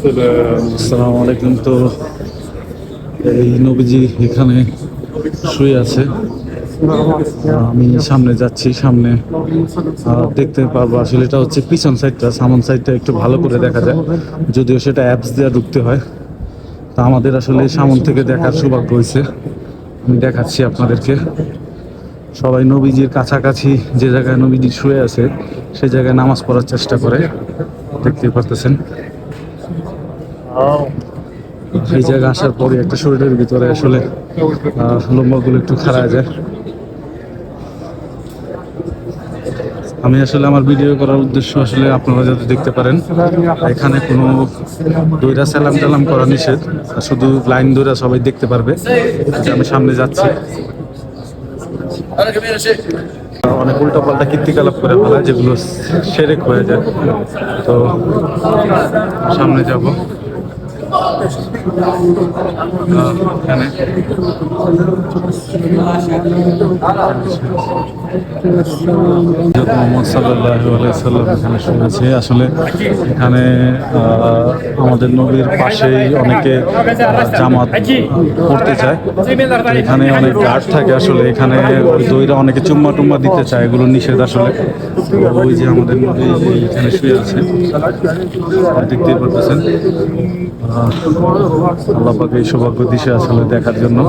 আসসালামু আলাইকুম। তো এই নবীজি এখানে শুয়ে আছে। আমি সামনে যাচ্ছি, সামনে দেখতে পারবো। আসলে এটা হচ্ছে পিছন সাইডটা, সামন সাইডটা একটু ভালো করে দেখা যায়, যদিও সেটা অ্যাপস দিয়ে ঢুকতে হয়। তা আমাদের আসলে সামন থেকে দেখার সৌভাগ্য হয়েছে। আমি দেখাচ্ছি আপনাদেরকে। সবাই নবীজির কাছাকাছি যে জায়গায় নবীজি শুয়ে আছে সেই জায়গায় নামাজ পড়ার চেষ্টা করে, দেখতেই পারতেছেন। এই জায়গায় আসার পরে একটা শরীরের ভিতরে আসলে লম্বাগুলো একটু খাড়া যায়। আমি আসলে আমার ভিডিও করার উদ্দেশ্য আসলে আপনারা যাতে দেখতে পারেন। এখানে কোনো দইরা সালাম টালাম করা নিষেধ, শুধু লাইন দইরা সবাই দেখতে পারবে যে আমি সামনে যাচ্ছি। অনেক উল্টাপাল্টা কীর্তিকলাপ করে ফেলা, যেগুলো সেরেক হয়ে যায়। তো সামনে যাব। এখানে মোহাম্মদ সাল্লাল্লাহু আলাইহি সাল্লাম এখানে শুনেছে। আসলে এখানে আমাদের নবীর পাশেই অনেকে জামাত পড়তে চায়। এখানে অনেক গার্ড থাকে। আসলে এখানে ওই দইরা অনেকে চুম্মা টুম্মা দিতে চায়, এগুলো নিষেধ আসলে। ওই যে আমাদের নবী এখানে শুয়ে আছে, দেখতেই পারতেছেন। আল্লাহ পাক এই সৌভাগ্য দিশে আসলে দেখার জন্য।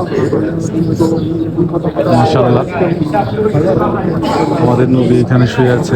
মাশাআল্লাহ, আমাদের নবী এখানে শুয়ে আছে।